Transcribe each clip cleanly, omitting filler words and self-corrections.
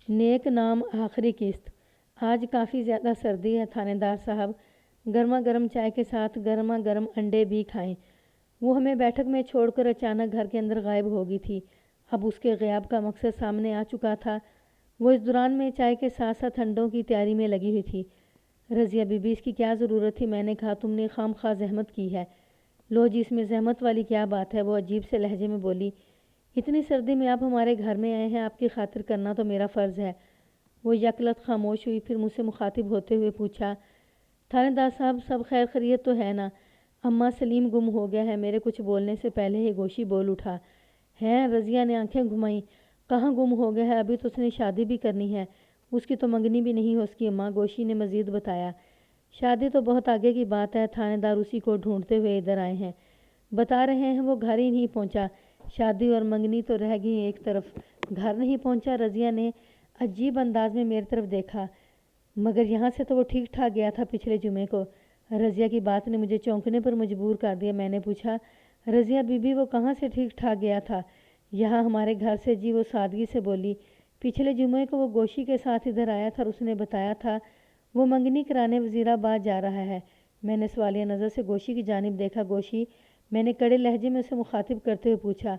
نیک نام آخری قسط۔ آج کافی زیادہ سردی ہے تھانے دار صاحب، گرما گرم چائے کے ساتھ گرما گرم انڈے بھی کھائیں۔ وہ ہمیں بیٹھک میں چھوڑ کر اچانک گھر کے اندر غائب ہو گئی تھی۔ اب اس کے غیاب کا مقصد سامنے آ چکا تھا۔ وہ اس دوران میں چائے کے ساتھ ساتھ انڈوں کی تیاری میں لگی ہوئی تھی۔ رضیہ بی بی اس کی کیا ضرورت تھی؟ میں نے کہا تم نے خام خواہ زحمت کی ہے۔ لو جی اس میں زحمت والی کیا بات ہے؟ وہ عجیب سے لہجے میں بولی۔ اتنی سردی میں آپ ہمارے گھر میں آئے ہیں، آپ کی خاطر کرنا تو میرا فرض ہے۔ وہ یکلت خاموش ہوئی، پھر مجھ سے مخاطب ہوتے ہوئے پوچھا، تھانے دار صاحب سب خیر خیریت تو ہے نا؟ اماں سلیم گم ہو گیا ہے۔ میرے کچھ بولنے سے پہلے ہی گوشی بول اٹھا۔ ہیں؟ رضیہ نے آنکھیں گھمائیں۔ کہاں گم ہو گیا ہے؟ ابھی تو اس نے شادی بھی کرنی ہے، اس کی تو منگنی بھی نہیں ہو اس کی اماں۔ گوشی نے مزید بتایا۔ شادی تو بہت آگے کی بات ہے، تھانے دار اسی کو ڈھونڈتے ہوئے ادھر آئے ہیں۔ بتا رہے ہیں وہ گھر ہی نہیں پہنچا۔ شادی اور منگنی تو رہ گئی ایک طرف، گھر نہیں پہنچا؟ رضیہ نے عجیب انداز میں میری طرف دیکھا۔ مگر یہاں سے تو وہ ٹھیک ٹھاک گیا تھا پچھلے جمعے کو۔ رضیہ کی بات نے مجھے چونکنے پر مجبور کر دیا۔ میں نے پوچھا، رضیہ بی بی وہ کہاں سے ٹھیک ٹھاک گیا تھا؟ یہاں ہمارے گھر سے جی۔ وہ سادگی سے بولی۔ پچھلے جمعے کو وہ گوشی کے ساتھ ادھر آیا تھا اور اس نے بتایا تھا وہ منگنی کرانے وزیرآباد جا رہا ہے۔ میں نے سوالیہ نظر سے گوشی کی جانب دیکھا۔ گوشی، میں نے کڑے لہجے میں اسے مخاطب کرتے ہوئے پوچھا،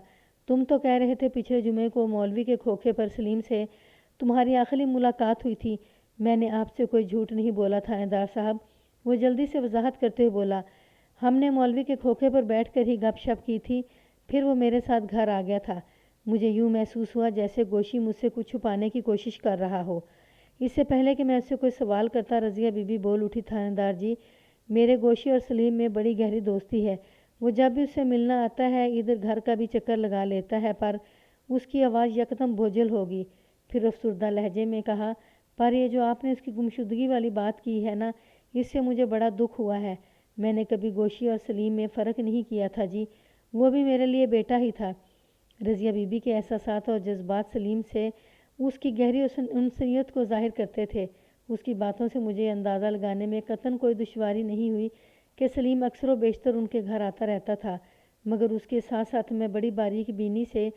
تم تو کہہ رہے تھے پچھلے جمعے کو مولوی کے کھوکھے پر سلیم سے تمہاری آخری ملاقات ہوئی تھی۔ میں نے آپ سے کوئی جھوٹ نہیں بولا تھانے دار صاحب۔ وہ جلدی سے وضاحت کرتے ہوئے بولا، ہم نے مولوی کے کھوکھے پر بیٹھ کر ہی گپ شپ کی تھی، پھر وہ میرے ساتھ گھر آ گیا تھا۔ مجھے یوں محسوس ہوا جیسے گوشی مجھ سے کچھ چھپانے کی کوشش کر رہا ہو۔ اس سے پہلے کہ میں اس سے کوئی سوال کرتا، رضیہ بی بی بول اٹھی، تھانے دار جی، میرے گوشی اور سلیم میں بڑی گہری دوستی ہے۔ وہ جب بھی اس سے ملنا آتا ہے ادھر گھر کا بھی چکر لگا لیتا ہے، پر اس کی آواز یکدم بوجھل ہوگی۔ پھر افسردہ لہجے میں کہا، پر یہ جو آپ نے اس کی گمشدگی والی بات کی ہے نا، اس سے مجھے بڑا دکھ ہوا ہے۔ میں نے کبھی گوشی اور سلیم میں فرق نہیں کیا تھا جی، وہ بھی میرے لیے بیٹا ہی تھا۔ رضیہ بی بی کے احساسات اور جذبات سلیم سے اس کی گہری انسیت کو ظاہر کرتے تھے۔ اس کی باتوں سے مجھے اندازہ لگانے میں قطعاً کوئی دشواری نہیں ہوئی کہ سلیم اکثر و بیشتر ان کے گھر آتا رہتا تھا، مگر اس کے ساتھ ساتھ میں بڑی باریک بینی سے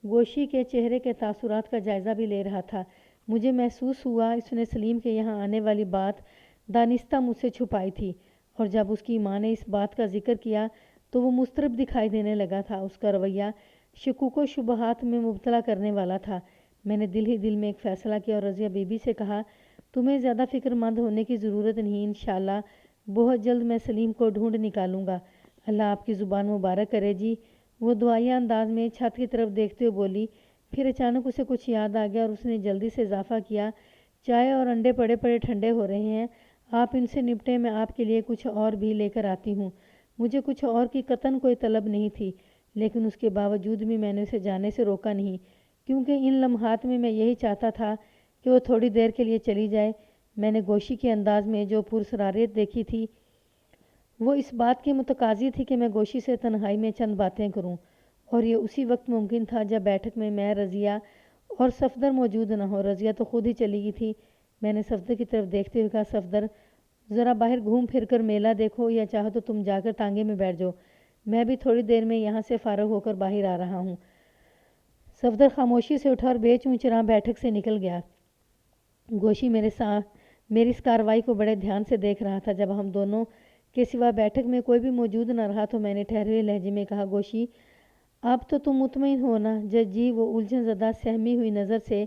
گوشی کے چہرے کے تاثرات کا جائزہ بھی لے رہا تھا۔ مجھے محسوس ہوا اس نے سلیم کے یہاں آنے والی بات دانستہ مجھ سے چھپائی تھی، اور جب اس کی ماں نے اس بات کا ذکر کیا تو وہ مضطرب دکھائی دینے لگا تھا۔ اس کا رویہ شکوک و شبہات میں مبتلا کرنے والا تھا۔ میں نے دل ہی دل میں ایک فیصلہ کیا اور رضیہ بی بی سے کہا، تمہیں زیادہ فکر مند ہونے کی ضرورت نہیں، انشاءاللہ بہت جلد میں سلیم کو ڈھونڈ نکالوں گا۔ اللہ آپ کی زبان مبارک کرے جی۔ وہ دعائیہ انداز میں چھت کی طرف دیکھتے ہوئے بولی۔ پھر اچانک اسے کچھ یاد آ گیا اور اس نے جلدی سے اضافہ کیا، چائے اور انڈے پڑے پڑے ٹھنڈے ہو رہے ہیں، آپ ان سے نپٹیں، میں آپ کے لیے کچھ اور بھی لے کر آتی ہوں۔ مجھے کچھ اور کی قطعاً کوئی طلب نہیں تھی، لیکن اس کے باوجود بھی میں نے اسے جانے سے روکا نہیں، کیونکہ ان لمحات میں یہی چاہتا تھا کہ وہ تھوڑی دیر کے لیے چلی جائے۔ میں نے گوشی کے انداز میں جو پرسرارت دیکھی تھی وہ اس بات کی متقاضی تھی کہ میں گوشی سے تنہائی میں چند باتیں کروں، اور یہ اسی وقت ممکن تھا جب بیٹھک میں رضیہ اور صفدر موجود نہ ہو۔ رضیہ تو خود ہی چلی گئی تھی۔ میں نے صفدر کی طرف دیکھتے ہوئے کہا، صفدر ذرا باہر گھوم پھر کر میلہ دیکھو، یا چاہو تو تم جا کر ٹانگے میں بیٹھ جاؤ، میں بھی تھوڑی دیر میں یہاں سے فارغ ہو کر باہر آ رہا ہوں۔ صفدر خاموشی سے اٹھا اور بے چوں-چراں بیٹھک سے نکل گیا۔ گوشی میری اس کارروائی کو بڑے دھیان سے دیکھ رہا تھا۔ جب ہم دونوں کے سوا بیٹھک میں کوئی بھی موجود نہ رہا تو میں نے ٹھہرے ہوئے لہجے میں کہا، گوشی اب تو تم مطمئن ہو نا؟ جی۔ وہ الجھن زدہ سہمی ہوئی نظر سے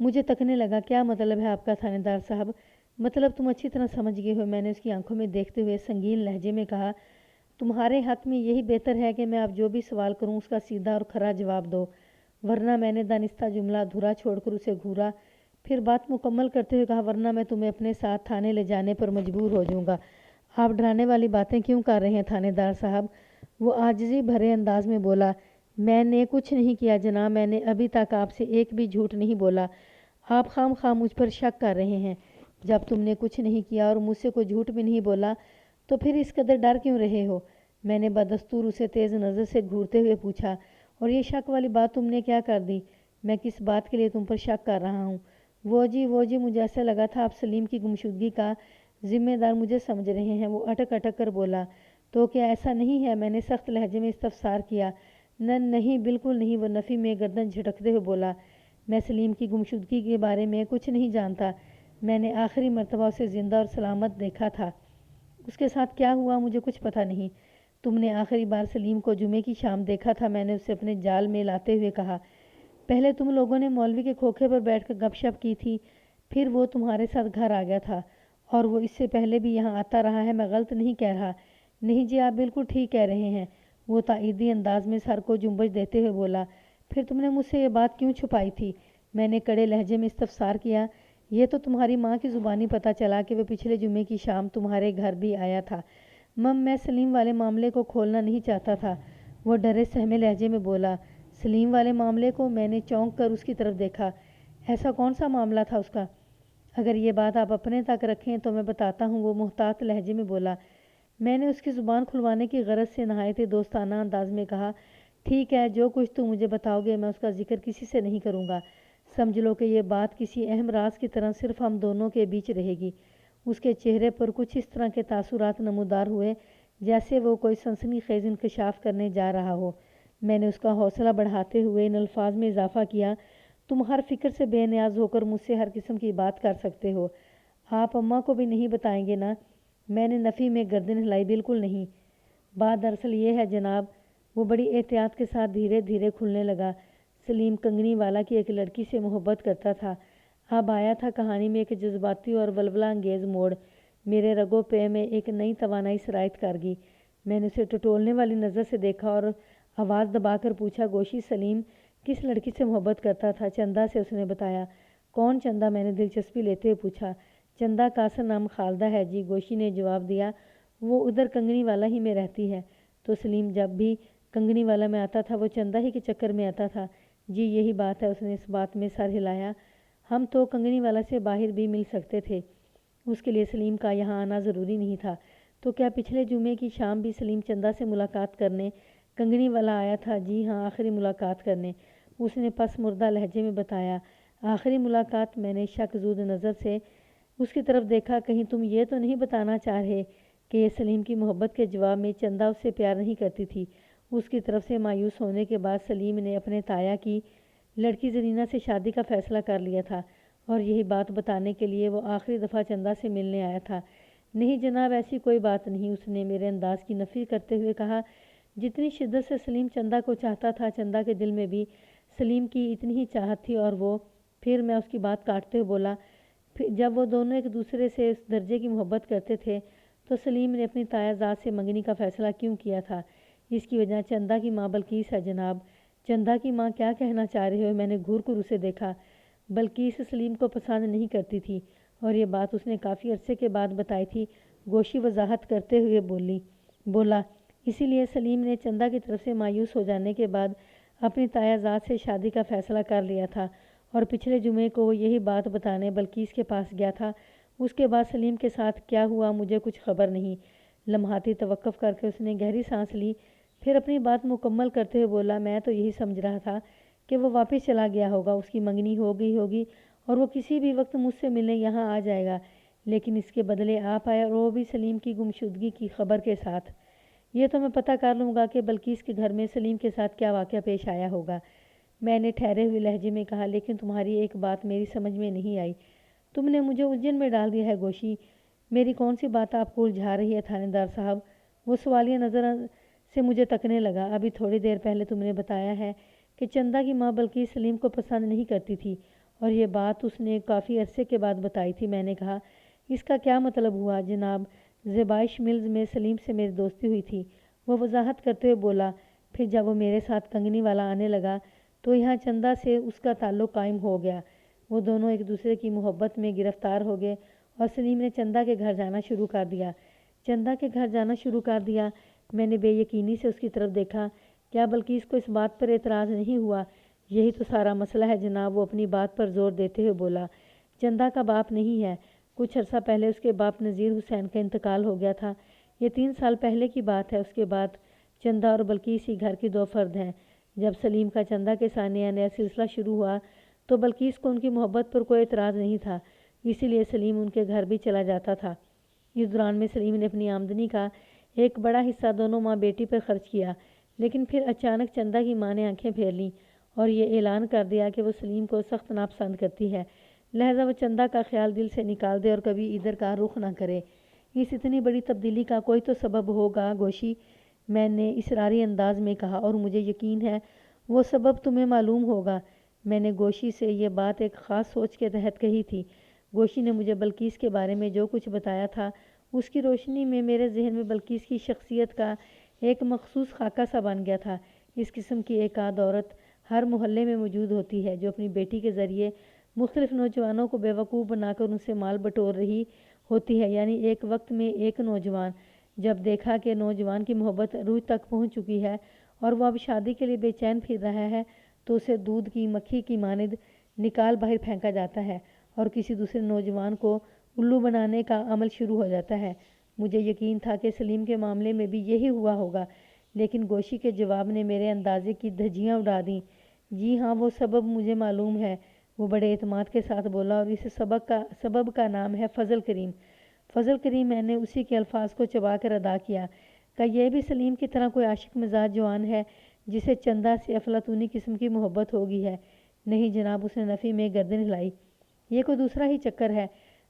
مجھے تکنے لگا۔ کیا مطلب ہے آپ کا تھانے دار صاحب؟ مطلب تم اچھی طرح سمجھ گئے ہو، میں نے اس کی آنکھوں میں دیکھتے ہوئے سنگین لہجے میں کہا، تمہارے حق میں یہی بہتر ہے کہ میں اب جو بھی سوال کروں اس کا سیدھا اور کھرا جواب دو، ورنہ میں نے دانستہ جملہ ادھورا چھوڑ کر اسے گھورا، پھر بات مکمل کرتے ہوئے کہا، ورنہ میں تمہیں اپنے ساتھ تھانے لے جانے پر مجبور ہو جاؤں گا۔ آپ ڈرانے والی باتیں کیوں کر رہے ہیں تھانے دار صاحب؟ وہ عاجزی بھرے انداز میں بولا، میں نے کچھ نہیں کیا جناب، میں نے ابھی تک آپ سے ایک بھی جھوٹ نہیں بولا، آپ خام خواہ مجھ پر شک کر رہے ہیں۔ جب تم نے کچھ نہیں کیا اور مجھ سے کوئی جھوٹ بھی نہیں بولا تو پھر اس قدر ڈر کیوں رہے ہو؟ میں نے بدستور اسے تیز نظر سے گھورتے ہوئے پوچھا، اور یہ شک والی بات تم نے کیا کر دی؟ میں کس بات کے لیے تم پر شک کر رہا ہوں؟ وہ جی مجھے ایسا لگا تھا آپ سلیم کی گمشدگی کا ذمہ دار مجھے سمجھ رہے ہیں۔ وہ اٹک اٹک کر بولا، تو کیا ایسا نہیں ہے؟ میں نے سخت لہجے میں استفسار کیا۔ نہیں بالکل نہیں، وہ نفی میں گردن جھٹکتے ہوئے بولا، میں سلیم کی گمشدگی کے بارے میں کچھ نہیں جانتا۔ میں نے آخری مرتبہ اسے زندہ اور سلامت دیکھا تھا۔ اس کے ساتھ کیا ہوا مجھے کچھ پتہ نہیں۔ تم نے آخری بار سلیم کو جمعے کی شام دیکھا تھا، میں نے اسے اپنے جال میں لاتے ہوئے کہا۔ پہلے تم لوگوں نے مولوی کے کھوکھے پر بیٹھ کر گپ شپ کی تھی، پھر وہ تمہارے ساتھ گھر آ گیا تھا، اور وہ اس سے پہلے بھی یہاں آتا رہا ہے، میں غلط نہیں کہہ رہا؟ نہیں جی، آپ بالکل ٹھیک کہہ رہے ہیں، وہ تائیدی انداز میں سر کو جنبش دیتے ہوئے بولا۔ پھر تم نے مجھ سے یہ بات کیوں چھپائی تھی؟ میں نے کڑے لہجے میں استفسار کیا۔ یہ تو تمہاری ماں کی زبانی پتہ چلا کہ وہ پچھلے جمعے کی شام تمہارے گھر بھی آیا تھا۔ میں سلیم والے معاملے کو کھولنا نہیں چاہتا تھا، وہ ڈرے سہمے لہجے میں بولا۔ سلیم والے معاملے کو؟ میں نے چونک کر اس کی طرف دیکھا۔ ایسا کون سا معاملہ تھا اس کا؟ اگر یہ بات آپ اپنے تک رکھیں تو میں بتاتا ہوں، وہ محتاط لہجے میں بولا۔ میں نے اس کی زبان کھلوانے کی غرض سے نہایت دوستانہ انداز میں کہا، ٹھیک ہے، جو کچھ تم مجھے بتاؤ گے میں اس کا ذکر کسی سے نہیں کروں گا۔ سمجھ لو کہ یہ بات کسی اہم راز کی طرح صرف ہم دونوں کے بیچ رہے گی۔ اس کے چہرے پر کچھ اس طرح کے تاثرات نمودار ہوئے جیسے وہ کوئی سنسنی خیز انکشاف کرنے جا رہا ہو۔ میں نے اس کا حوصلہ بڑھاتے ہوئے ان الفاظ میں اضافہ کیا، تم ہر فکر سے بے نیاز ہو کر مجھ سے ہر قسم کی بات کر سکتے ہو۔ آپ اماں کو بھی نہیں بتائیں گے نا؟ میں نے نفی میں گردن ہلائی، بالکل نہیں۔ بات دراصل یہ ہے جناب، وہ بڑی احتیاط کے ساتھ دھیرے دھیرے کھلنے لگا، سلیم کنگنی والا کی ایک لڑکی سے محبت کرتا تھا۔ اب آیا تھا کہانی میں ایک جذباتی اور ولولہ انگیز موڑ۔ میرے رگو پے میں ایک نئی توانائی سرایت کر گئی۔ میں نے اسے ٹٹولنے والی نظر سے دیکھا اور آواز دبا کر پوچھا، گوشی، سلیم کس لڑکی سے محبت کرتا تھا؟ چندہ سے، اس نے بتایا۔ کون چندہ؟ میں نے دلچسپی لیتے ہوئے پوچھا۔ چندہ کا اصل نام خالدہ ہے جی، گوشی نے جواب دیا، وہ ادھر کنگنی والا ہی میں رہتی ہے۔ تو سلیم جب بھی کنگنی والا میں آتا تھا وہ چندہ ہی کے چکر میں آتا تھا؟ جی یہی بات ہے، اس نے اس بات میں سر ہلایا۔ ہم تو کنگنی والا سے باہر بھی مل سکتے تھے، اس کے لیے سلیم کا یہاں آنا ضروری نہیں تھا۔ تو کیا پچھلے جمعے کی شام بھی سلیم چندہ سے ملاقات کرنے کنگنی والا آیا تھا؟ جی ہاں، آخری ملاقات کرنے، اس نے پس مردہ لہجے میں بتایا۔ آخری ملاقات؟ میں نے شک زود نظر سے اس کی طرف دیکھا۔ کہیں تم یہ تو نہیں بتانا چاہ رہے کہ یہ سلیم کی محبت کے جواب میں چندہ اس سے پیار نہیں کرتی تھی؟ اس کی طرف سے مایوس ہونے کے بعد سلیم نے اپنے تایا کی لڑکی زرینہ سے شادی کا فیصلہ کر لیا تھا، اور یہی بات بتانے کے لیے وہ آخری دفعہ چندہ سے ملنے آیا تھا؟ نہیں جناب، ایسی کوئی بات نہیں، اس نے میرے انداز کی نفی کرتے ہوئے کہا۔ جتنی شدت سے سلیم چندہ کو چاہتا تھا، چندہ کے دل میں بھی سلیم کی اتنی ہی چاہت تھی، اور وہ پھر میں اس کی بات کاٹتے ہوئے بولا، جب وہ دونوں ایک دوسرے سے اس درجے کی محبت کرتے تھے تو سلیم نے اپنی تایا زاد سے منگنی کا فیصلہ کیوں کیا تھا؟ اس کی وجہ چندہ کی ماں بلقیس ہے جناب۔ چندہ کی ماں؟ کیا کہنا چاہ رہے ہو؟ میں نے گھور کر اسے دیکھا۔ بلقیس سلیم کو پسند نہیں کرتی تھی، اور یہ بات اس نے کافی عرصے کے بعد بتائی تھی، گوشی وضاحت کرتے ہوئے بولا۔ اسی لیے سلیم نے چندہ کی طرف سے مایوس ہو جانے کے بعد اپنی تایا زاد سے شادی کا فیصلہ کر لیا تھا، اور پچھلے جمعے کو وہ یہی بات بتانے بلقیس کے پاس گیا تھا۔ اس کے بعد سلیم کے ساتھ کیا ہوا مجھے کچھ خبر نہیں۔ لمحاتی توقف کر کے اس نے گہری سانس لی، پھر اپنی بات مکمل کرتے ہوئے بولا، میں تو یہی سمجھ رہا تھا کہ وہ واپس چلا گیا ہوگا، اس کی منگنی ہو گئی ہوگی اور وہ کسی بھی وقت مجھ سے ملنے یہاں آ جائے گا، لیکن اس کے بدلے آپ آئے، اور وہ بھی سلیم کی گمشدگی کی خبر کے ساتھ۔ یہ تو میں پتہ کر لوں گا کہ بلقیس کے گھر میں سلیم کے ساتھ کیا واقعہ پیش آیا ہوگا، میں نے ٹھہرے ہوئے لہجے میں کہا، لیکن تمہاری ایک بات میری سمجھ میں نہیں آئی، تم نے مجھے الجھن میں ڈال دیا ہے گوشی۔ میری کون سی بات آپ کو الجھا رہی ہے تھانے دار صاحب؟ وہ سوالیہ نظر سے مجھے تکنے لگا۔ ابھی تھوڑی دیر پہلے تم نے بتایا ہے کہ چندہ کی ماں بلقیس سلیم کو پسند نہیں کرتی تھی، اور یہ بات اس نے کافی عرصے کے بعد بتائی تھی۔ میں نے کہا، اس کا کیا مطلب ہوا؟ جناب، زیبائش ملز میں سلیم سے میری دوستی ہوئی تھی، وہ وضاحت کرتے ہوئے بولا۔ پھر جب وہ میرے ساتھ کنگنی والا آنے لگا تو یہاں چندہ سے اس کا تعلق قائم ہو گیا، وہ دونوں ایک دوسرے کی محبت میں گرفتار ہو گئے، اور سلیم نے چندہ کے گھر جانا شروع کر دیا۔ چندہ کے گھر جانا شروع کر دیا؟ میں نے بے یقینی سے اس کی طرف دیکھا۔ کیا بلقیس کو اس بات پر اعتراض نہیں ہوا؟ یہی تو سارا مسئلہ ہے جناب، وہ اپنی بات پر زور دیتے ہوئے بولا۔ چندہ کا باپ نہیں ہے، کچھ عرصہ پہلے اس کے باپ نذیر حسین کا انتقال ہو گیا تھا، یہ 3 سال پہلے کی بات ہے۔ اس کے بعد چندہ اور بلقیس ہی گھر کی 2 فرد ہیں۔ جب سلیم کا چندہ کے ساتھ نیا سلسلہ شروع ہوا تو بلقیس کو ان کی محبت پر کوئی اعتراض نہیں تھا، اسی لیے سلیم ان کے گھر بھی چلا جاتا تھا۔ اس دوران میں سلیم نے اپنی آمدنی کا ایک بڑا حصہ دونوں ماں بیٹی پر خرچ کیا، لیکن پھر اچانک چندہ کی ماں نے آنکھیں پھیر لیں اور یہ اعلان کر دیا کہ وہ سلیم کو سخت ناپسند کرتی ہے، لہذا وہ چندہ کا خیال دل سے نکال دے اور کبھی ادھر کا رخ نہ کرے۔ اس اتنی بڑی تبدیلی کا کوئی تو سبب ہوگا گوشی، میں نے اصراری انداز میں کہا، اور مجھے یقین ہے وہ سبب تمہیں معلوم ہوگا۔ میں نے گوشی سے یہ بات ایک خاص سوچ کے تحت کہی تھی۔ گوشی نے مجھے بلقیس کے بارے میں جو کچھ بتایا تھا، اس کی روشنی میں میرے ذہن میں بلقیس کی شخصیت کا ایک مخصوص خاکہ سا بن گیا تھا۔ اس قسم کی ایک آدھ عورت ہر محلے میں موجود ہوتی ہے جو اپنی بیٹی کے ذریعے مختلف نوجوانوں کو بیوقوف بنا کر ان سے مال بٹور رہی ہوتی ہے، یعنی ایک وقت میں ایک نوجوان جب دیکھا کہ نوجوان کی محبت عروج تک پہنچ چکی ہے اور وہ اب شادی کے لیے بے چین پھر رہا ہے، تو اسے دودھ کی مکھی کی مانند نکال باہر پھینکا جاتا ہے اور کسی دوسرے نوجوان کو الو بنانے کا عمل شروع ہو جاتا ہے۔ مجھے یقین تھا کہ سلیم کے معاملے میں بھی یہی ہوا ہوگا، لیکن گوشی کے جواب نے میرے اندازے کی دھجیاں اڑا دیں۔ جی ہاں، وہ سبب مجھے معلوم ہے، وہ بڑے اعتماد کے ساتھ بولا، اور اس سبب کا نام ہے فضل کریم۔ فضل کریم، میں نے اسی کے الفاظ کو چبا کر ادا کیا۔ کہ یہ بھی سلیم کی طرح کوئی عاشق مزاج جوان ہے جسے چندہ سے افلاطونی قسم کی محبت ہوگی ہے؟ نہیں جناب، اس نے نفی میں گردن ہلائی۔ یہ کوئی دوسرا ہی چکر ہے۔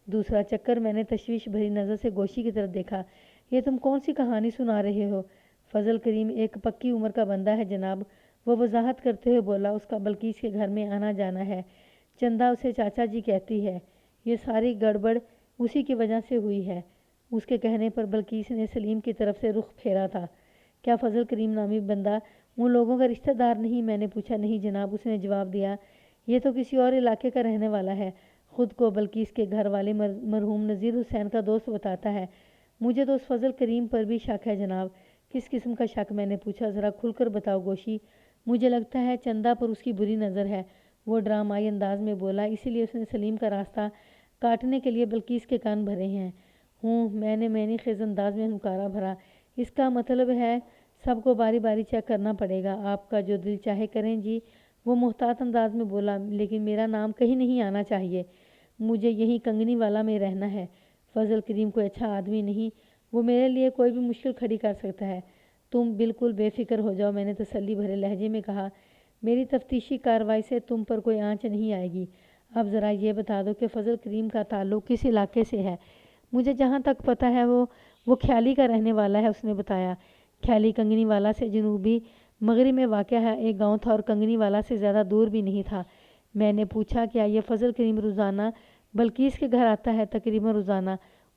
دوسرا چکر؟ میں نے تشویش بھری نظر سے گوشی کی طرف دیکھا۔ یہ تم کون سی کہانی سنا رہے ہو؟ فضل کریم ایک پکی عمر کا بندہ ہے جناب، وہ وضاحت کرتے ہوئے بولا۔ اس کا بلقیس کے گھر میں آنا جانا ہے، چندہ اسے چاچا جی کہتی ہے۔ یہ ساری گڑبڑ اسی کی وجہ سے ہوئی ہے۔ اس کے کہنے پر بلقیس نے سلیم کی طرف سے رخ پھیرا تھا۔ کیا فضل کریم نامی بندہ ان لوگوں کا رشتہ دار نہیں؟ میں نے پوچھا۔ نہیں جناب، اس نے جواب دیا، یہ تو کسی اور علاقے کا رہنے والا ہے۔ خود کو بلقیس کے گھر والے مرحوم نذیر حسین کا دوست بتاتا ہے۔ مجھے تو اس فضل کریم پر بھی شک ہے جناب۔ کس قسم کا شک؟ میں نے پوچھا۔ ذرا کھل کر بتاؤ گوشی۔ مجھے لگتا ہے چندہ پر اس کی بری نظر ہے، وہ ڈرامائی انداز میں بولا، اسی لیے اس نے سلیم کا راستہ کاٹنے کے لیے بلقیس کے کان بھرے ہیں۔ میں نے معنی خیز انداز میں ہنکارا بھرا۔ اس کا مطلب ہے سب کو باری باری چیک کرنا پڑے گا۔ آپ کا جو دل چاہے کریں جی، وہ محتاط انداز میں بولا، لیکن میرا نام کہیں نہیں آنا چاہیے، مجھے یہیں کنگنی والا میں رہنا ہے۔ فضل کریم کوئی اچھا آدمی نہیں، وہ میرے لیے کوئی بھی مشکل کھڑی کر سکتا ہے۔ تم بالکل بے فکر ہو جاؤ، میں نے تسلی بھرے لہجے میں کہا، میری تفتیشی کارروائی سے تم پر کوئی آنچ نہیں آئے گی۔ اب ذرا یہ بتا دو کہ فضل کریم کا تعلق کس علاقے سے ہے؟ مجھے جہاں تک پتہ ہے وہ کھیالی کا رہنے والا ہے، اس نے بتایا۔ کھیالی کنگنی والا سے جنوبی مغرب میں واقع ہے ایک گاؤں تھا اور کنگنی والا سے زیادہ دور بھی نہیں تھا۔ میں نے پوچھا، کیا یہ فضل کریم روزانہ بلقیس کے گھر آتا ہے؟ تقریباً روزانہ،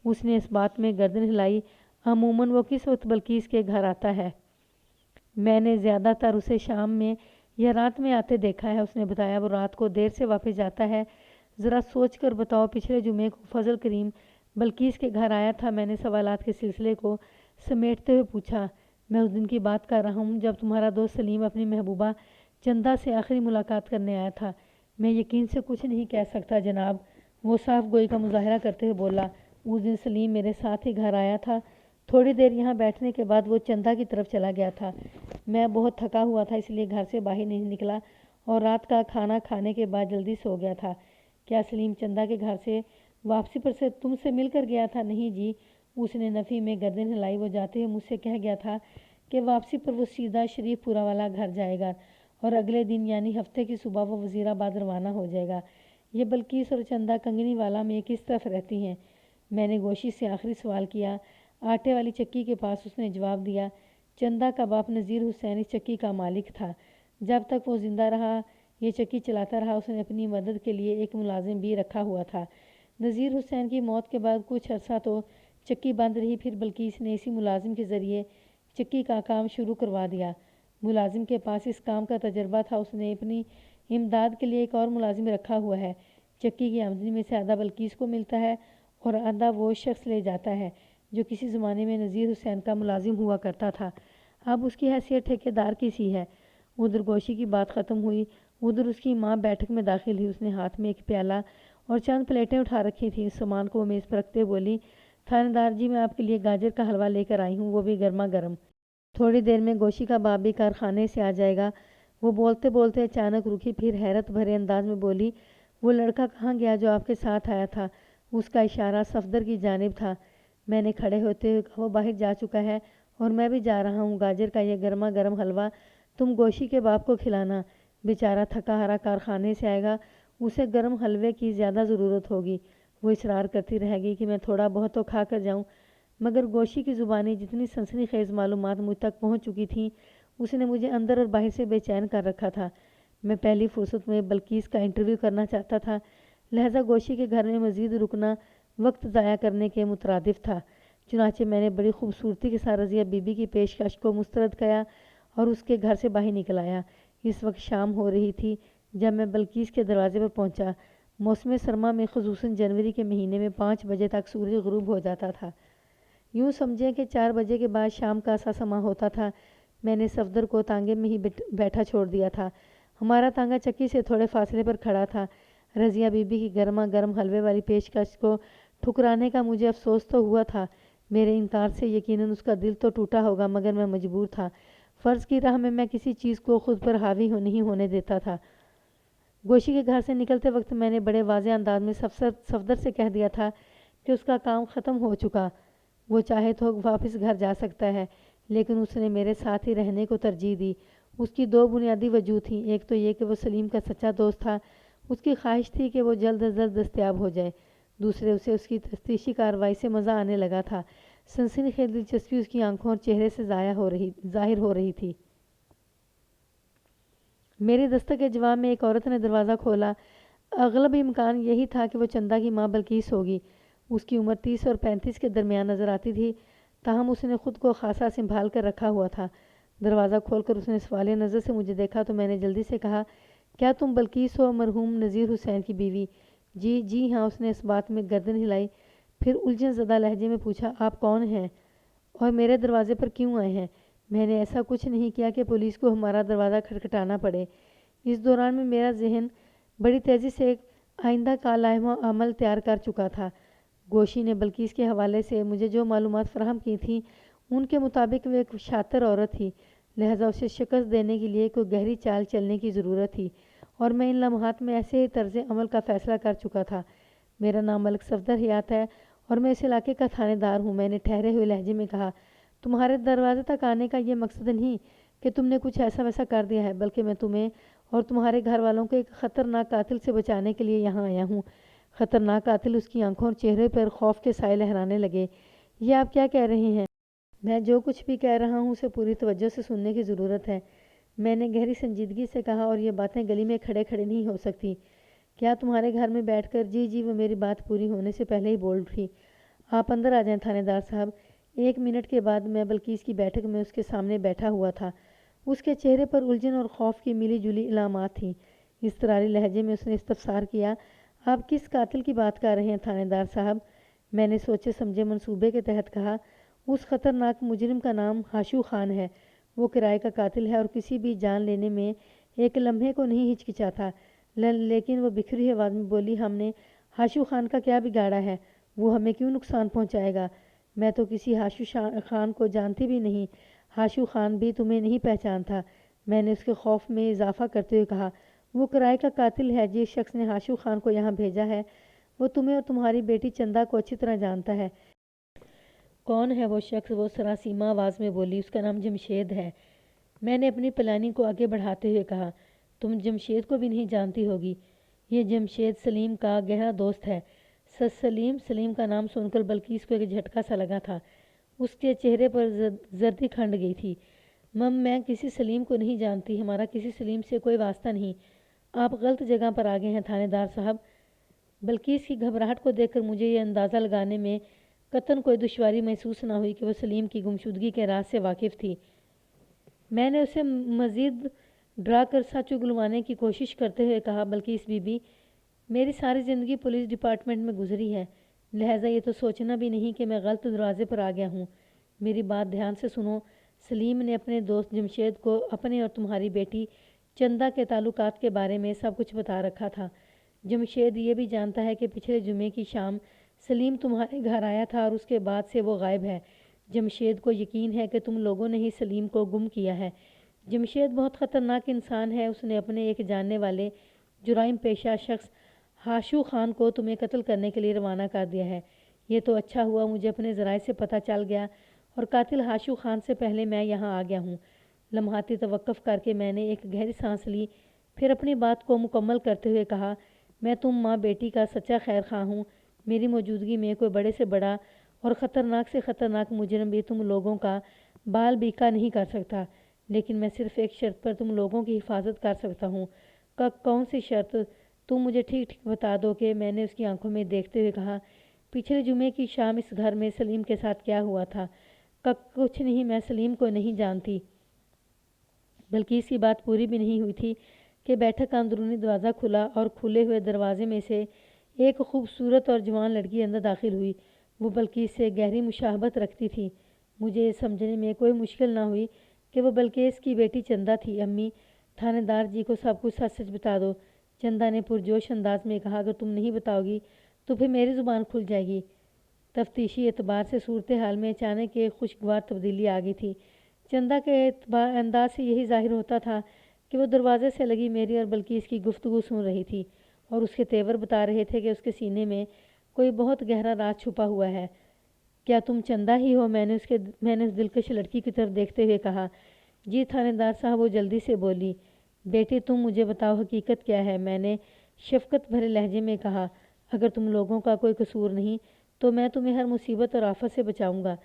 اس نے اس بات میں گردن ہلائی۔ عموماً وہ کس وقت بلقیس کے گھر آتا ہے؟ میں نے زیادہ تر اسے شام میں یا رات میں آتے دیکھا ہے، اس نے بتایا۔ وہ رات کو دیر سے واپس جاتا ہے؟ ذرا سوچ کر بتاؤ۔ پچھلے جمعے کو فضل کریم بلقیس کے گھر آیا تھا، میں نے سوالات کے سلسلے کو سمیٹتے ہوئے پوچھا۔ میں اس دن کی بات کر رہا ہوں جب تمہارا دوست سلیم اپنی محبوبہ چندہ سے آخری ملاقات کرنے آیا تھا۔ میں یقین سے کچھ نہیں کہہ سکتا جناب، وہ صاف گوئی کا مظاہرہ کرتے ہوئے بولا۔ اس دن سلیم میرے ساتھ ہی گھر آیا تھا، تھوڑی دیر یہاں بیٹھنے کے بعد وہ چندہ کی طرف چلا گیا تھا۔ میں بہت تھکا ہوا تھا، اس لیے گھر سے باہر نہیں نکلا اور رات کا کھانا کھانے کے بعد جلدی سو گیا تھا۔ کیا سلیم چندہ کے گھر سے واپسی پر تم سے مل کر گیا تھا؟ نہیں جی، اس نے نفی میں گردن ہلائی۔ وہ جاتے ہوئے مجھ سے کہہ گیا تھا کہ واپسی پر وہ سیدھا شریف پورہ والا گھر جائے گا اور اگلے دن یعنی ہفتے کی صبح وہ وزیر آباد روانہ ہو جائے گا۔ یہ بلقیس اور چندہ کنگنی والا میں کس طرف رہتی ہیں؟ میں نے گوشی سے آخری سوال کیا۔ آٹے والی چکی کے پاس، اس نے جواب دیا۔ چندہ کا باپ نذیر حسین اس چکی کا مالک تھا۔ جب تک وہ زندہ رہا یہ چکی چلاتا رہا۔ اس نے اپنی مدد کے لیے ایک ملازم بھی رکھا ہوا تھا۔ نذیر حسین کی موت کے بعد کچھ عرصہ تو چکی بند رہی، پھر بلقیس نے اسی ملازم کے ذریعے چکی کا کام شروع کروا دیا۔ ملازم کے پاس اس کام کا تجربہ تھا، اس نے اپنی امداد کے لیے ایک اور ملازم رکھا ہوا ہے۔ چکی کی آمدنی میں سے آدھا بلقیس کو ملتا ہے اور آدھا وہ شخص لے جاتا ہے جو کسی زمانے میں نذیر حسین کا ملازم ہوا کرتا تھا۔ اب اس کی حیثیت ٹھیکیدار کی سی ہے۔ ادھر گوشی کی بات ختم ہوئی، ادھر اس کی ماں بیٹھک میں داخل ہوئی۔ اس نے ہاتھ میں ایک پیالہ اور چند پلیٹیں اٹھا رکھی تھیں۔ اس سامان کو وہ میز پر رکھتے بولی، تھانے دار جی، میں آپ کے لیے گاجر کا حلوہ لے کر آئی ہوں، وہ بھی گرما گرم۔ تھوڑی دیر میں گوشی کا باپ بھی کارخانے سے آ جائے گا۔ وہ بولتے بولتے اچانک رکی، پھر حیرت بھرے انداز میں بولی، وہ لڑکا کہاں گیا جو آپ کے ساتھ آیا تھا؟ اس کا اشارہ صفدر کی جانب تھا۔ میں نے کھڑے ہوتے ہوئے کہا، وہ باہر جا چکا ہے اور میں بھی جا رہا ہوں۔ گاجر کا یہ گرما گرم حلوہ تم گوشی کے باپ کو کھلانا، بیچارہ تھکا ہارا کارخانے سے آئے گا، اسے گرم حلوے کی زیادہ ضرورت ہوگی۔ وہ اصرار کرتی رہے گی کہ میں تھوڑا بہت تو کھا کر جاؤں، مگر گوشی کی زبانی جتنی سنسنی خیز معلومات مجھ تک پہنچ چکی تھیں، اس نے مجھے اندر اور باہر سے بے چین کر رکھا تھا۔ میں پہلی فرصت میں بلقیس کا انٹرویو کرنا چاہتا تھا، لہذا گوشی کے گھر میں مزید رکنا وقت ضائع کرنے کے مترادف تھا۔ چنانچہ میں نے بڑی خوبصورتی کے ساتھ رضیہ بی بی کی پیشکش کو مسترد کیا اور اس کے گھر سے باہر نکل آیا۔ اس وقت شام ہو رہی تھی جب میں بلقیس کے دروازے پر پہنچا۔ موسم سرما میں خصوصاً جنوری کے مہینے میں 5 بجے تک سورج غروب ہو جاتا تھا۔ یوں سمجھیں کہ 4 بجے کے بعد شام کا سا سما ہوتا تھا۔ میں نے صفدر کو تانگے میں ہی بیٹھا چھوڑ دیا تھا۔ ہمارا تانگا چکی سے تھوڑے فاصلے پر کھڑا تھا۔ رضیہ بی بی کی گرما گرم حلوے والی پیشکش کو ٹھکرانے کا مجھے افسوس تو ہوا تھا۔ میرے انکار سے یقیناً اس کا دل تو ٹوٹا ہوگا، مگر میں مجبور تھا۔ فرض کی راہ میں کسی چیز کو خود پر حاوی نہیں ہونے دیتا تھا۔ گوشی کے گھر سے نکلتے وقت میں نے بڑے واضح انداز میں صفدر سے کہہ دیا تھا کہ اس کا کام ختم ہو چکا، وہ چاہے تو واپس گھر جا سکتا ہے، لیکن اس نے میرے ساتھ ہی رہنے کو ترجیح دی۔ اس کی 2 بنیادی وجوہ تھیں۔ ایک تو یہ کہ وہ سلیم کا سچا دوست تھا، اس کی خواہش تھی کہ وہ جلد از جلد دستیاب ہو جائے۔ دوسرے، اسے اس کی تفتیشی کارروائی سے مزہ آنے لگا تھا۔ سنسنی خیز دلچسپی اس کی آنکھوں اور چہرے سے ظاہر ہو رہی تھی۔ میری دستک کے جواب میں ایک عورت نے دروازہ کھولا۔ اغلب امکان یہی تھا کہ وہ چندہ کی ماں بلقیس ہوگی۔ اس کی عمر 30 اور 35 کے درمیان نظر آتی تھی، تاہم اس نے خود کو خاصا سنبھال کر رکھا ہوا تھا۔ دروازہ کھول کر اس نے سوالیہ نظر سے مجھے دیکھا تو میں نے جلدی سے کہا، کیا تم بلقیس ہو، مرحوم نذیر حسین کی بیوی؟ جی ہاں، اس نے اس بات میں گردن ہلائی، پھر الجھن زدہ لہجے میں پوچھا، آپ کون ہیں اور میرے دروازے پر کیوں آئے ہیں؟ میں نے ایسا کچھ نہیں کیا کہ پولیس کو ہمارا دروازہ کھٹکھٹانا پڑے۔ اس دوران میں میرا ذہن بڑی تیزی سے ایک آئندہ کا لائحہ عمل تیار کر چکا تھا۔ گوشی نے بلقیس کے حوالے سے مجھے جو معلومات فراہم کی تھیں، ان کے مطابق وہ ایک شاطر عورت تھی، لہذا اسے شکست دینے کے لیے کوئی گہری چال چلنے کی ضرورت تھی، اور میں ان لمحات میں ایسے ہی طرز عمل کا فیصلہ کر چکا تھا۔ میرا نام ملک صفدر حیات ہے اور میں اس علاقے کا تھانے دار ہوں۔ میں نے ٹھہرے ہوئے لہجے میں کہا، تمہارے دروازے تک آنے کا یہ مقصد نہیں کہ تم نے کچھ ایسا ویسا کر دیا ہے، بلکہ میں تمہیں اور تمہارے گھر والوں کو ایک خطرناک قاتل سے بچانے کے لیے یہاں آیا ہوں۔ خطرناک قاتل؟ اس کی آنکھوں اور چہرے پر خوف کے سائے لہرانے لگے۔ یہ آپ کیا کہہ رہے ہیں؟ میں جو کچھ بھی کہہ رہا ہوں اسے پوری توجہ سے سننے کی ضرورت ہے، میں نے گہری سنجیدگی سے کہا، اور یہ باتیں گلی میں کھڑے کھڑے نہیں ہو سکتی۔ کیا تمہارے گھر میں بیٹھ کر؟ جی، وہ میری بات پوری ہونے سے پہلے ہی بول اٹھی۔ آپ اندر آ جائیں تھانے دار صاحب۔ 1 منٹ کے بعد میں بلقیس کی بیٹھک میں اس کے سامنے بیٹھا ہوا تھا۔ اس کے چہرے پر الجھن اور خوف کی ملی جلی علامات تھیں۔ اضطراری لہجے میں اس نے استفسار کیا، آپ کس قاتل کی بات کر رہے ہیں تھانے دار صاحب؟ میں نے سوچے سمجھے منصوبے کے تحت کہا، اس خطرناک مجرم کا نام ہاشو خان ہے۔ وہ کرائے کا قاتل ہے اور کسی بھی جان لینے میں ایک لمحے کو نہیں ہچکچاتا۔ لیکن وہ بکھری آواز میں بولی، ہم نے ہاشو خان کا کیا بگاڑا ہے؟ وہ ہمیں کیوں نقصان پہنچائے گا؟ میں تو کسی ہاشو خان کو جانتی بھی نہیں۔ ہاشو خان بھی تمہیں نہیں پہچانتا؟ میں نے اس کے خوف میں اضافہ کرتے ہوئے کہا، وہ کرائے کا قاتل ہے۔ جس شخص نے ہاشو خان کو یہاں بھیجا ہے وہ تمہیں اور تمہاری بیٹی چندہ کو اچھی طرح جانتا ہے۔ کون ہے وہ شخص؟ وہ سراسیمہ آواز میں بولی، اس کا نام جمشید ہے۔ میں نے اپنی پلاننگ کو آگے بڑھاتے ہوئے کہا، تم جمشید کو بھی نہیں جانتی ہوگی؟ یہ جمشید سلیم کا گہرا دوست ہے۔ سلیم کا نام سن کر بلقیس کو ایک جھٹکا سا لگا تھا۔ اس کے چہرے پر زردی کھنڈ گئی تھی۔ میں کسی سلیم کو نہیں جانتی، ہمارا کسی سلیم سے کوئی واسطہ نہیں۔ آپ غلط جگہ پر آ گئے ہیں تھانے دار صاحب۔ بلقیس کی گھبراہٹ کو دیکھ کر مجھے یہ اندازہ لگانے میں قطعاً کوئی دشواری محسوس نہ ہوئی کہ وہ سلیم کی گمشدگی کے راز سے واقف تھی۔ میں نے اسے مزید ڈرا کر سچ اگلوانے کی کوشش کرتے ہوئے کہا، بلقیس بی بی، میری ساری زندگی پولیس ڈپارٹمنٹ میں گزری ہے، لہٰذا یہ تو سوچنا بھی نہیں کہ میں غلط دروازے پر آ گیا ہوں۔ میری بات دھیان سے سنو۔ سلیم نے اپنے دوست جمشید کو اپنے اور تمہاری بیٹی چندہ کے تعلقات کے بارے میں سب کچھ بتا رکھا تھا۔ جمشید یہ بھی جانتا ہے کہ پچھلے جمعے کی شام سلیم تمہارے گھر آیا تھا اور اس کے بعد سے وہ غائب ہے۔ جمشید کو یقین ہے کہ تم لوگوں نے ہی سلیم کو گم کیا ہے۔ جمشید بہت خطرناک انسان ہے، اس نے اپنے ایک جاننے والے جرائم پیشہ شخص ہاشو خان کو تمہیں قتل کرنے کے لیے روانہ کر دیا ہے۔ یہ تو اچھا ہوا مجھے اپنے ذرائع سے پتہ چل گیا اور قاتل ہاشو خان سے پہلے میں یہاں آ گیا ہوں۔ لمحاتی توقف کر کے میں نے ایک گہری سانس لی، پھر اپنی بات کو مکمل کرتے ہوئے کہا، میں تم ماں بیٹی کا سچا خیر خواہ ہوں۔ میری موجودگی میں کوئی بڑے سے بڑا اور خطرناک سے خطرناک مجرم بھی تم لوگوں کا بال بیکا نہیں کر سکتا، لیکن میں صرف ایک شرط پر تم لوگوں کی حفاظت کر سکتا ہوں۔ کون سی شرط؟ تم مجھے ٹھیک ٹھیک بتا دو کہ میں نے اس کی آنکھوں میں دیکھتے ہوئے کہا، پچھلے جمعے کی شام اس گھر میں سلیم کے ساتھ کیا ہوا تھا؟ کچھ نہیں، میں سلیم کو نہیں جانتی۔ بلکہ اس کی بات پوری بھی نہیں ہوئی تھی کہ بیٹھک کا اندرونی دروازہ کھلا اور کھلے ہوئے دروازے میں سے ایک خوبصورت اور جوان لڑکی اندر داخل ہوئی۔ وہ بلقیس سے گہری مشابہت رکھتی تھی۔ مجھے یہ سمجھنے میں کوئی مشکل نہ ہوئی کہ وہ بلقیس کی بیٹی چندہ تھی۔ امی، تھانے دار جی کو سب کچھ سچ سچ بتا دو، چندہ نے پرجوش انداز میں کہا۔ اگر تم نہیں بتاؤ گی تو پھر میری زبان کھل جائے گی۔ تفتیشی اعتبار سے صورتحال میں اچانک ایک خوشگوار تبدیلی آ گئی تھی۔ چندہ کے انداز سے یہی ظاہر ہوتا تھا کہ وہ دروازے سے لگی میری اور بلقیس کی گفتگو سن رہی تھی، اور اس کے تیور بتا رہے تھے کہ اس کے سینے میں کوئی بہت گہرا راز چھپا ہوا ہے۔ کیا تم چندہ ہی ہو؟ میں نے اس دلکش لڑکی کی طرف دیکھتے ہوئے کہا۔ جی تھانے دار صاحب، وہ جلدی سے بولی۔ بیٹی تم مجھے بتاؤ حقیقت کیا ہے؟ میں نے شفقت بھرے لہجے میں کہا۔ اگر تم لوگوں کا کوئی قصور نہیں تو میں تمہیں ہر مصیبت اور آفت سے بچاؤں گا۔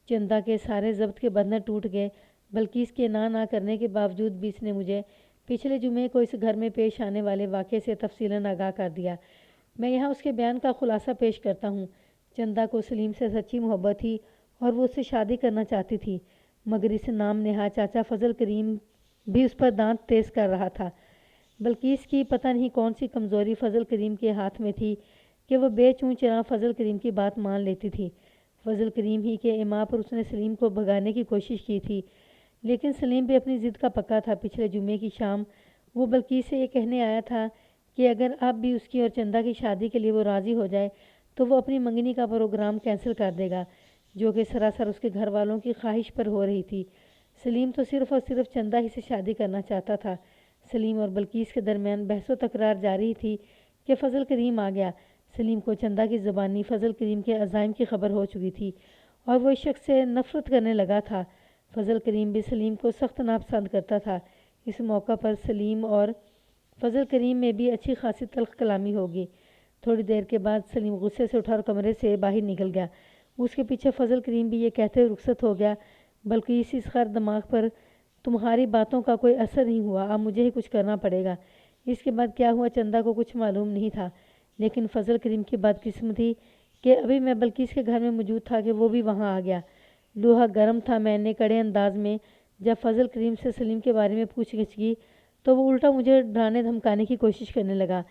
چندہ کے سارے ضبط کے بندھن ٹوٹ گئے۔ بلقیس کے نہ کرنے کے باوجود بھی اس نے مجھے پچھلے جمعے کو اس گھر میں پیش آنے والے واقعے سے تفصیلاً آگاہ کر دیا۔ میں یہاں اس کے بیان کا خلاصہ پیش کرتا ہوں۔ چندہ کو سلیم سے سچی محبت تھی اور وہ اس سے شادی کرنا چاہتی تھی، مگر اس نام نہاد چاچا فضل کریم بھی اس پر دانت تیز کر رہا تھا۔ بلقیس کی پتہ نہیں کون سی کمزوری فضل کریم کے ہاتھ میں تھی کہ وہ بے چوں چراں فضل کریم کی بات مان لیتی تھی۔ فضل کریم ہی کے ایما پر اس نے سلیم کو بھگانے کی کوشش کی تھی، لیکن سلیم بھی اپنی ضد کا پکا تھا۔ پچھلے جمعے کی شام وہ بلقیس سے یہ کہنے آیا تھا کہ اگر اب بھی اس کی اور چندہ کی شادی کے لیے وہ راضی ہو جائے تو وہ اپنی منگنی کا پروگرام کینسل کر دے گا، جو کہ سراسر اس کے گھر والوں کی خواہش پر ہو رہی تھی۔ سلیم تو صرف اور صرف چندہ ہی سے شادی کرنا چاہتا تھا۔ سلیم اور بلقیس کے درمیان بحث و تکرار جاری تھی کہ فضل کریم آ گیا۔ سلیم کو چندہ کی زبانی فضل کریم کے عزائم کی خبر ہو چکی تھی اور وہ اس شخص سے نفرت کرنے لگا تھا۔ فضل کریم بھی سلیم کو سخت ناپسند کرتا تھا۔ اس موقع پر سلیم اور فضل کریم میں بھی اچھی خاصی تلخ کلامی ہوگی۔ تھوڑی دیر کے بعد سلیم غصے سے اٹھا اور کمرے سے باہر نکل گیا۔ اس کے پیچھے فضل کریم بھی یہ کہتے ہوئے رخصت ہو گیا، بلقیس اس خر دماغ پر تمہاری باتوں کا کوئی اثر نہیں ہوا، اب مجھے ہی کچھ کرنا پڑے گا۔ اس کے بعد کیا ہوا چندہ کو کچھ معلوم نہیں تھا، لیکن فضل کریم کی بدقسمتی کہ ابھی میں بلقیس کے گھر میں موجود تھا کہ وہ بھی وہاں آ گیا۔ لوہا گرم تھا۔ میں نے کڑے انداز میں جب فضل کریم سے سلیم کے بارے میں پوچھ گچھ کی تو وہ الٹا مجھے ڈرانے دھمکانے کی کوشش کرنے لگا۔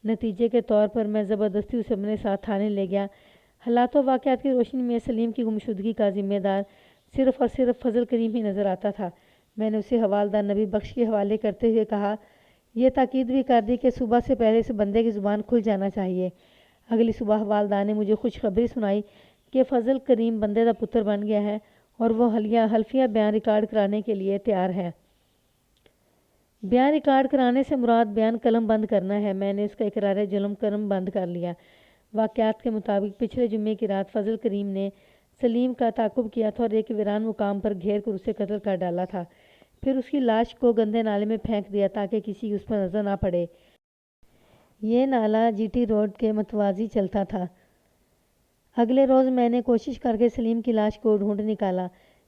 نتیجے کے طور پر میں زبردستی اسے اپنے ساتھ تھانے لے گیا۔ حالات و واقعات کی روشنی میں سلیم کی گمشدگی کا ذمہ دار صرف اور صرف فضل کریم ہی نظر آتا تھا۔ میں نے اسے حوالدار نبی بخش کے حوالے کرتے ہوئے کہا، یہ تاکید بھی کر دی کہ صبح سے پہلے اس بندے کی زبان کھل جانا چاہیے۔ اگلی صبح حوالدار نے مجھے خوشخبری سنائی کہ فضل کریم بندے دا پتر بن گیا ہے اور وہ حلفیہ بیان ریکارڈ کرانے کے لیے تیار ہے۔ بیان ریکارڈ کرانے سے مراد بیان قلم بند کرنا ہے۔ میں نے اس کا اقرار جرم قلم بند کر لیا۔ واقعات کے مطابق پچھلے جمعے کی رات فضل کریم نے سلیم کا تعاقب کیا تھا اور ایک ویران مقام پر گھیر کر اسے قتل کر ڈالا تھا، پھر اس کی لاش کو گندے نالے میں پھینک دیا تاکہ کسی کی اس پر نظر نہ پڑے۔ یہ نالہ جی ٹی روڈ کے متوازی چلتا تھا۔ اگلے روز میں نے کوشش کر کے سلیم کی لاش کو ڈھونڈ نکالا۔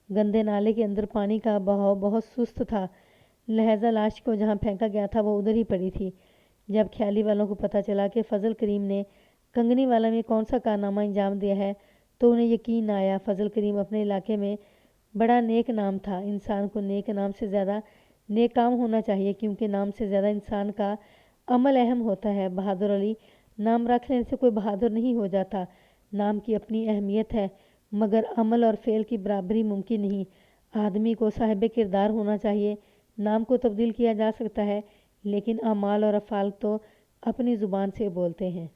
گندے نالے کے اندر پانی کا بہاؤ بہت سست تھا، لہذا لاش کو جہاں پھینکا گیا تھا وہ ادھر ہی پڑی تھی۔ جب خیالی والوں کو پتہ چلا کہ فضل کریم نے کنگنی والا میں کون سا کارنامہ انجام دیا ہے تو انہیں یقین نہ آیا۔ فضل کریم اپنے علاقے میں بڑا نیک نام تھا۔ انسان کو نیک نام سے زیادہ نیک کام ہونا چاہیے، کیونکہ نام سے زیادہ انسان کا عمل اہم ہوتا ہے۔ بہادر علی، نام رکھ لینے سے کوئی بہادر نہیں ہو جاتا۔ نام کی اپنی اہمیت ہے، مگر عمل اور فعل کی برابری ممکن نہیں۔ آدمی کو صاحب کردار ہونا چاہیے۔ نام کو تبدیل کیا جا سکتا ہے، لیکن اعمال اور افعال تو اپنی زبان سے بولتے ہیں۔